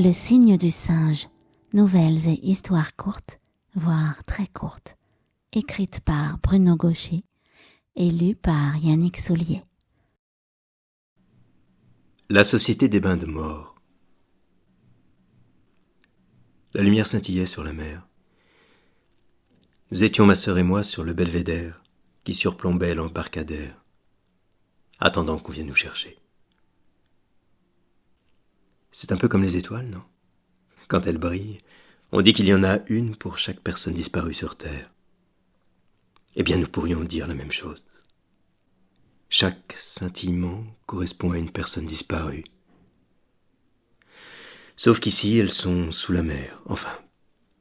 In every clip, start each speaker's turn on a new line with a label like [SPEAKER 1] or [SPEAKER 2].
[SPEAKER 1] Le signe du singe, nouvelles et histoires courtes, voire très courtes, écrites par Bruno Gaucher et lues par Yannick Soulier.
[SPEAKER 2] La Société des Bains de Mort. La lumière scintillait sur la mer. Nous étions, ma sœur et moi, sur le belvédère qui surplombait l'embarcadère, attendant qu'on vienne nous chercher. C'est un peu comme les étoiles, non? Quand elles brillent, on dit qu'il y en a une pour chaque personne disparue sur Terre. Eh bien, nous pourrions dire la même chose. Chaque scintillement correspond à une personne disparue. Sauf qu'ici, elles sont sous la mer. Enfin,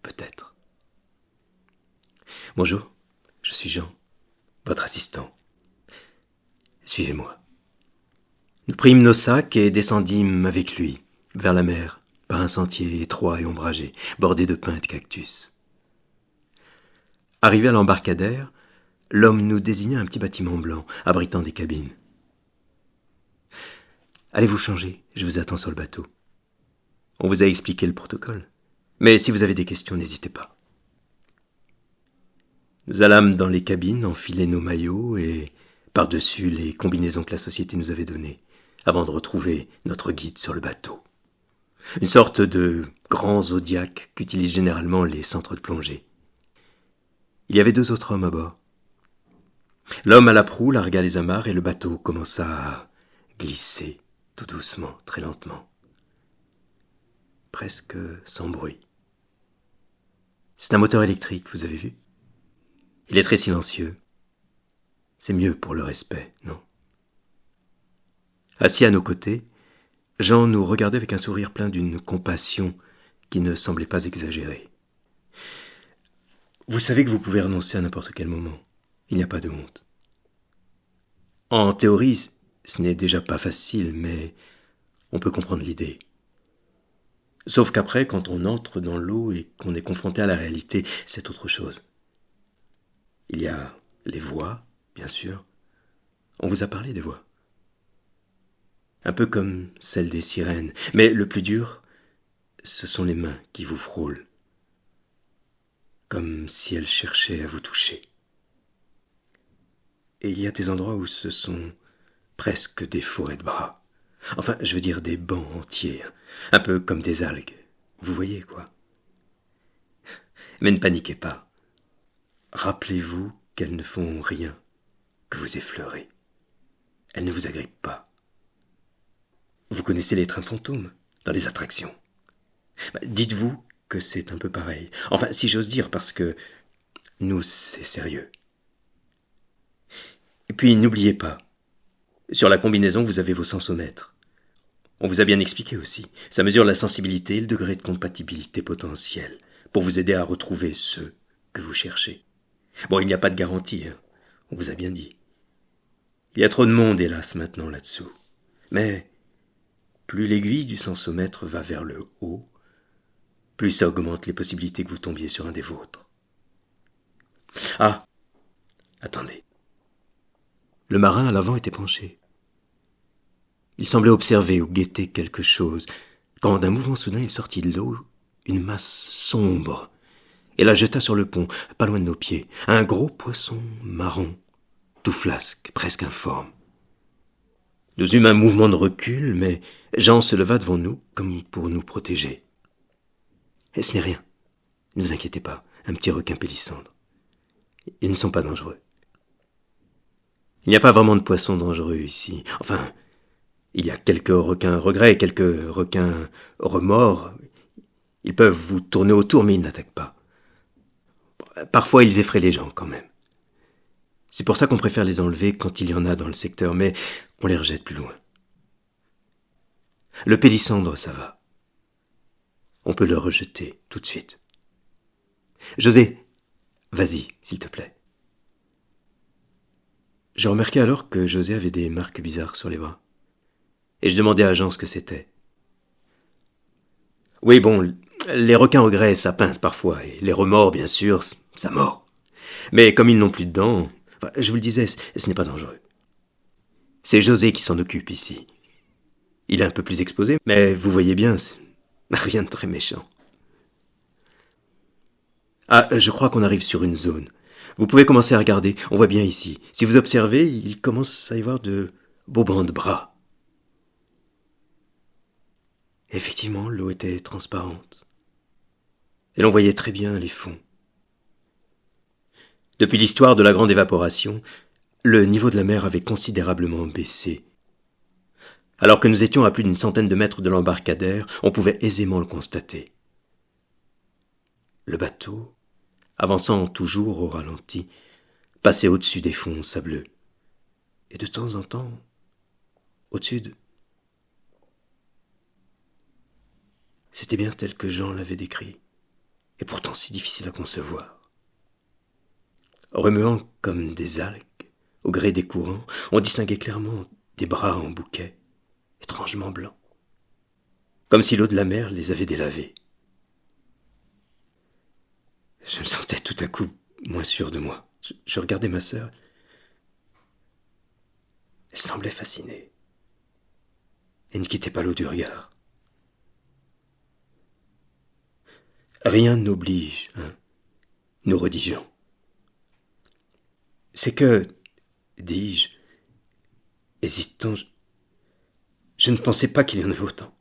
[SPEAKER 2] peut-être. Bonjour, je suis Jean, votre assistant. Suivez-moi. Nous prîmes nos sacs et descendîmes avec lui, vers la mer, par un sentier étroit et ombragé, bordé de pins et de cactus. Arrivé à l'embarcadère, l'homme nous désigna un petit bâtiment blanc, abritant des cabines. Allez vous changer, je vous attends sur le bateau. On vous a expliqué le protocole, mais si vous avez des questions, n'hésitez pas. Nous allâmes dans les cabines, enfiler nos maillots et par-dessus les combinaisons que la société nous avait données, avant de retrouver notre guide sur le bateau. Une sorte de grand zodiaque qu'utilisent généralement les centres de plongée. Il y avait 2 autres hommes à bord. L'homme à la proue largua les amarres et le bateau commença à glisser, tout doucement, très lentement. Presque sans bruit. C'est un moteur électrique, vous avez vu? Il est très silencieux. C'est mieux pour le respect, non? Assis à nos côtés, Jean nous regardait avec un sourire plein d'une compassion qui ne semblait pas exagérée. Vous savez que vous pouvez renoncer à n'importe quel moment. Il n'y a pas de honte. En théorie, ce n'est déjà pas facile, mais on peut comprendre l'idée. Sauf qu'après, quand on entre dans l'eau et qu'on est confronté à la réalité, c'est autre chose. Il y a les voix, bien sûr. On vous a parlé des voix. Un peu comme celle des sirènes. Mais le plus dur, ce sont les mains qui vous frôlent. Comme si elles cherchaient à vous toucher. Et il y a des endroits où ce sont presque des forêts de bras. Enfin, je veux dire des bancs entiers. Un peu comme des algues. Vous voyez, quoi. Mais ne paniquez pas. Rappelez-vous qu'elles ne font rien que vous effleurer. Elles ne vous agrippent pas. Vous connaissez les trains fantômes dans les attractions. Dites-vous que c'est un peu pareil. Enfin, si j'ose dire, parce que nous, c'est sérieux. Et puis, n'oubliez pas, sur la combinaison, vous avez vos sensomètres. On vous a bien expliqué aussi. Ça mesure la sensibilité et le degré de compatibilité potentielle pour vous aider à retrouver ceux que vous cherchez. Bon, il n'y a pas de garantie, hein. On vous a bien dit. Il y a trop de monde, hélas, maintenant là-dessous. Mais plus l'aiguille du sensomètre va vers le haut, plus ça augmente les possibilités que vous tombiez sur un des vôtres. Ah, attendez. Le marin à l'avant était penché. Il semblait observer ou guetter quelque chose, quand d'un mouvement soudain il sortit de l'eau une masse sombre, et la jeta sur le pont, pas loin de nos pieds, un gros poisson marron, tout flasque, presque informe. Nous eûmes un mouvement de recul, mais Jean se leva devant nous, comme pour nous protéger. Et ce n'est rien, ne vous inquiétez pas, un petit requin pélissandre. Ils ne sont pas dangereux. Il n'y a pas vraiment de poissons dangereux ici. Enfin, il y a quelques requins regrets, quelques requins remords. Ils peuvent vous tourner autour, mais ils n'attaquent pas. Parfois, ils effraient les gens, quand même. C'est pour ça qu'on préfère les enlever quand il y en a dans le secteur, mais on les rejette plus loin. Le pélissandre, ça va. On peut le rejeter tout de suite. José, vas-y, s'il te plaît. J'ai remarqué alors que José avait des marques bizarres sur les bras. Et je demandais à Jean ce que c'était. Oui, bon, les requins regrets, ça pince parfois, et les remords, bien sûr, ça mord. Mais comme ils n'ont plus de dents, je vous le disais, ce n'est pas dangereux. C'est José qui s'en occupe ici. Il est un peu plus exposé, mais vous voyez bien, Rien de très méchant. Ah, je crois qu'on arrive sur une zone. Vous pouvez commencer à regarder, on voit bien ici. Si vous observez, il commence à y avoir de beaux bancs de bras. Effectivement, l'eau était transparente. Et l'on voyait très bien les fonds. Depuis l'histoire de la grande évaporation, le niveau de la mer avait considérablement baissé. Alors que nous étions à plus d'une centaine de mètres de l'embarcadère, on pouvait aisément le constater. Le bateau, avançant toujours au ralenti, passait au-dessus des fonds sableux. Et de temps en temps, au-dessus de... C'était bien tel que Jean l'avait décrit, et pourtant si difficile à concevoir. Remuant comme des algues, au gré des courants, on distinguait clairement des bras en bouquet, étrangement blancs, comme si l'eau de la mer les avait délavés. Je me sentais tout à coup moins sûr de moi. Je regardais ma sœur. Elle semblait fascinée. Elle ne quittait pas l'eau du regard. Rien n'oblige, hein, nous redit Jean. C'est que, dis-je, hésitant, je ne pensais pas qu'il y en avait autant.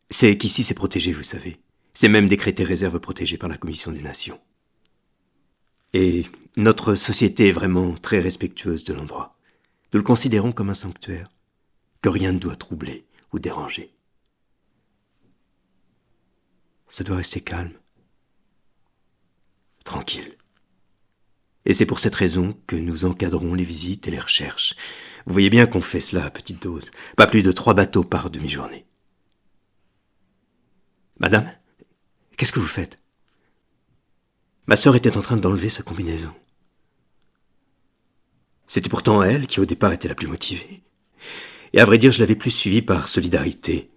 [SPEAKER 2] C'est qu'ici c'est protégé, vous savez. C'est même décrété réserve protégée par la Commission des Nations. Et notre société est vraiment très respectueuse de l'endroit. Nous le considérons comme un sanctuaire, que rien ne doit troubler ou déranger. Ça doit rester calme, tranquille. Et c'est pour cette raison que nous encadrons les visites et les recherches. Vous voyez bien qu'on fait cela à petite dose, pas plus de 3 bateaux par demi-journée. Madame, qu'est-ce que vous faites ? Ma sœur était en train d'enlever sa combinaison. C'était pourtant elle qui au départ était la plus motivée. Et à vrai dire, je l'avais plus suivie par solidarité.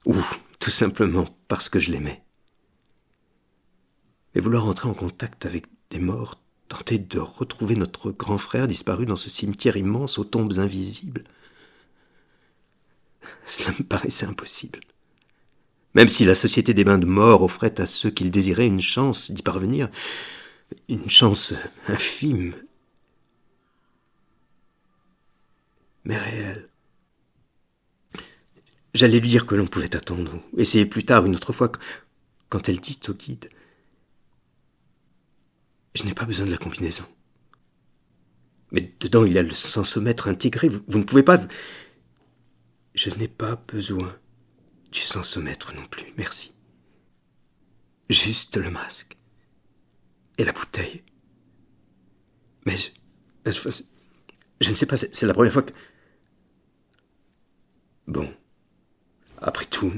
[SPEAKER 2] Ou tout simplement parce que je l'aimais. Mais vouloir entrer en contact avec des morts, tenter de retrouver notre grand frère disparu dans ce cimetière immense aux tombes invisibles, cela me paraissait impossible. Même si la Société des bains de mort offrait à ceux qui le désiraient une chance d'y parvenir, une chance infime, mais réelle. J'allais lui dire que l'on pouvait attendre, ou essayer plus tard, une autre fois, quand elle dit au guide « Je n'ai pas besoin de la combinaison. Mais dedans, il y a le sensomètre intégré, vous ne pouvez pas... » Je n'ai pas besoin du sensomètre non plus, merci. Juste le masque. Et la bouteille. Mais je ne sais pas, c'est la première fois que... Bon, après tout...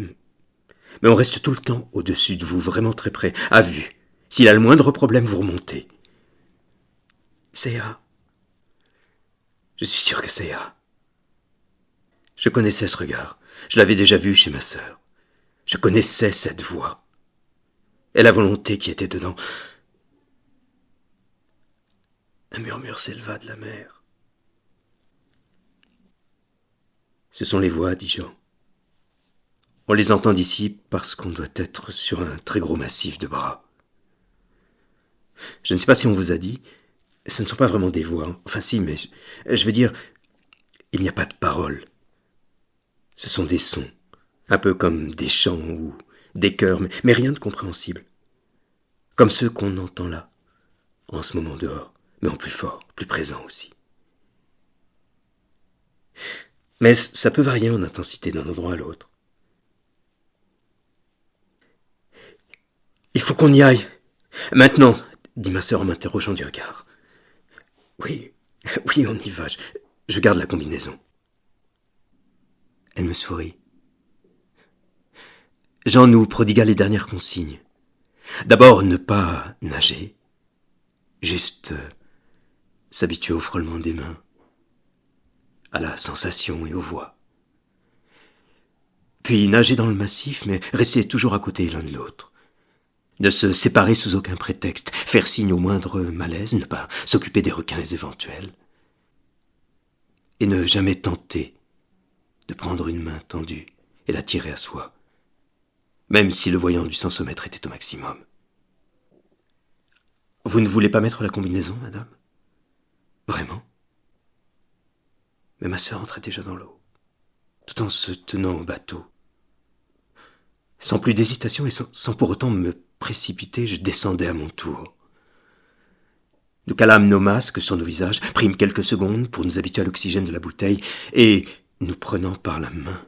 [SPEAKER 2] Mais on reste tout le temps au-dessus de vous, vraiment très près, à vue. S'il a le moindre problème, vous remontez. Ça ira. Je suis sûr que ça ira. Je connaissais ce regard. Je l'avais déjà vu chez ma sœur. Je connaissais cette voix. Et la volonté qui était dedans. Un murmure s'éleva de la mer. Ce sont les voix, dit Jean. On les entend d'ici parce qu'on doit être sur un très gros massif de bras. Je ne sais pas si on vous a dit, ce ne sont pas vraiment des voix. Hein. Enfin si, mais je veux dire, il n'y a pas de paroles. Ce sont des sons, un peu comme des chants ou des chœurs, mais rien de compréhensible. Comme ceux qu'on entend là, en ce moment dehors, mais en plus fort, plus présent aussi. Mais ça peut varier en intensité d'un endroit à l'autre. Il faut qu'on y aille. Maintenant, dit ma sœur en m'interrogeant du regard. Oui, on y va. Je garde la combinaison. Elle me sourit. Jean nous prodigua les dernières consignes. D'abord, ne pas nager. Juste s'habituer au frôlement des mains, à la sensation et aux voix. Puis nager dans le massif, mais rester toujours à côté l'un de l'autre. Ne se séparer sous aucun prétexte, faire signe au moindre malaise, ne pas s'occuper des requins éventuels. Et ne jamais tenter de prendre une main tendue et l'attirer à soi, même si le voyant du sensomètre était au maximum. « Vous ne voulez pas mettre la combinaison, madame ? Vraiment ? » Mais ma sœur entrait déjà dans l'eau, tout en se tenant au bateau. Sans plus d'hésitation et sans pour autant me précipiter, je descendais à mon tour. Nous calâmes nos masques sur nos visages, prîmes quelques secondes pour nous habituer à l'oxygène de la bouteille, et, nous prenant par la main,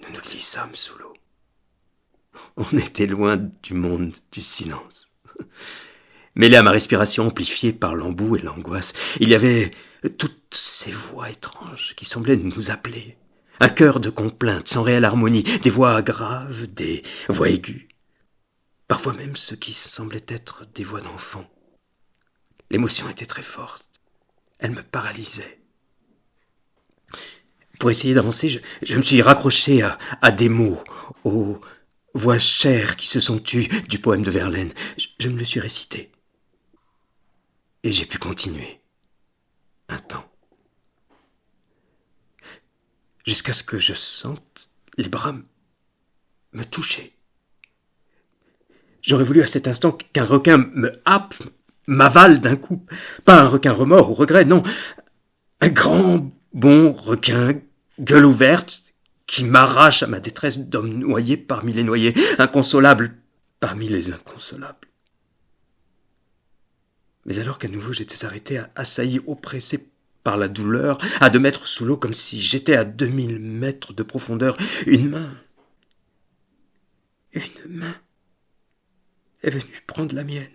[SPEAKER 2] nous nous glissâmes sous l'eau. On était loin du monde du silence. Mêlé à ma respiration amplifiée par l'embout et l'angoisse, il y avait toutes ces voix étranges qui semblaient nous appeler. Un chœur de complaintes sans réelle harmonie, des voix graves, des voix aiguës. Parfois même ce qui semblait être des voix d'enfants. L'émotion était très forte. Elle me paralysait. Pour essayer d'avancer, je me suis raccroché à des mots, aux voix chères qui se sont tues du poème de Verlaine. Je me le suis récité. Et j'ai pu continuer. Un temps. Jusqu'à ce que je sente les bras me toucher. J'aurais voulu à cet instant qu'un requin me happe, m'avale d'un coup. Pas un requin remords ou regret, non. Un grand, bon requin, gueule ouverte, qui m'arrache à ma détresse d'homme noyé parmi les noyés, inconsolable parmi les inconsolables. Mais alors qu'à nouveau j'étais arrêté, assailli, oppressé par la douleur, à 2 mètres sous l'eau, comme si j'étais à 2000 mètres de profondeur, une main est venue prendre la mienne.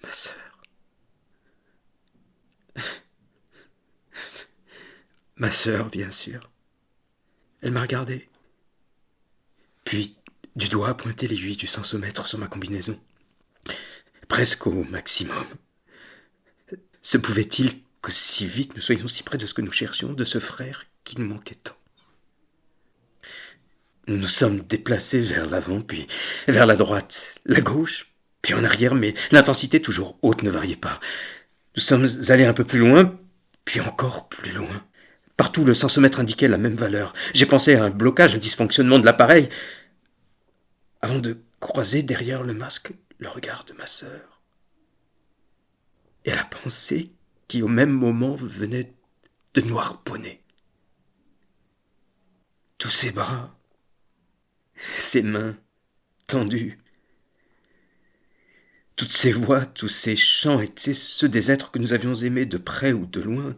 [SPEAKER 2] Ma sœur. Ma sœur, bien sûr. Elle m'a regardé. Puis, du doigt, pointé l'aiguille du sensomètre sur ma combinaison. Presque au maximum. Se pouvait-il que si vite nous soyons si près de ce que nous cherchions, de ce frère qui nous manquait tant ? Nous nous sommes déplacés vers l'avant, puis vers la droite, la gauche, puis en arrière, mais l'intensité toujours haute ne variait pas. Nous sommes allés un peu plus loin, puis encore plus loin. Partout, le sensomètre indiquait la même valeur. J'ai pensé à un blocage, un dysfonctionnement de l'appareil, avant de croiser derrière le masque le regard de ma sœur. Et la pensée qui, au même moment, venait de nous harponner. Tous ses bras, ses mains tendues, toutes ces voix, tous ces chants étaient ceux des êtres que nous avions aimés de près ou de loin.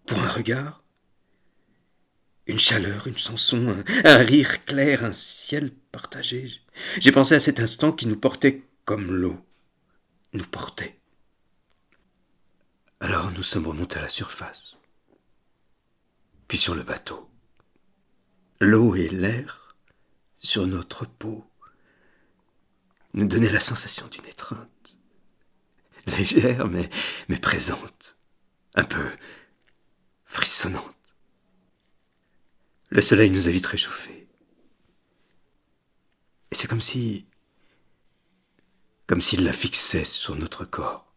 [SPEAKER 2] Pour un regard, une chaleur, une chanson, un rire clair, un ciel partagé. J'ai pensé à cet instant qui nous portait comme l'eau nous portait. Alors nous sommes remontés à la surface, puis sur le bateau. L'eau et l'air sur notre peau nous donnaient la sensation d'une étreinte, légère mais présente, un peu frissonnante. Le soleil nous a vite réchauffés. Et c'est comme s'il la fixait sur notre corps.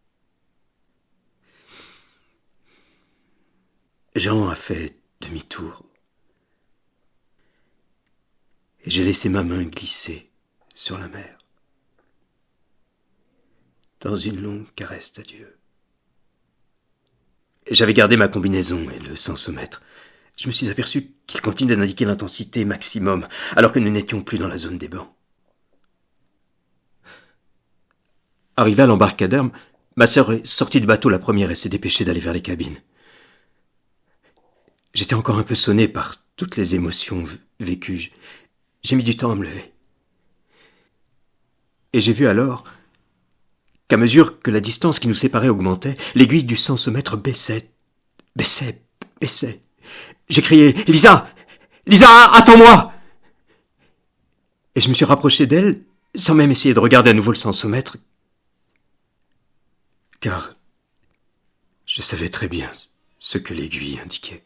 [SPEAKER 2] Jean a fait demi-tour. Et j'ai laissé ma main glisser sur la mer, dans une longue caresse d'adieu. J'avais gardé ma combinaison et le sensomètre. Je me suis aperçu qu'il continuait d'indiquer l'intensité maximum, alors que nous n'étions plus dans la zone des bancs. Arrivée à l'embarcadère, ma sœur est sortie du bateau la première et s'est dépêchée d'aller vers les cabines. J'étais encore un peu sonné par toutes les émotions vécues. J'ai mis du temps à me lever. Et j'ai vu alors qu'à mesure que la distance qui nous séparait augmentait, l'aiguille du sensomètre baissait. J'ai crié « Lisa ! Lisa, attends-moi !» Et je me suis rapproché d'elle, sans même essayer de regarder à nouveau le sensomètre, car je savais très bien ce que l'aiguille indiquait.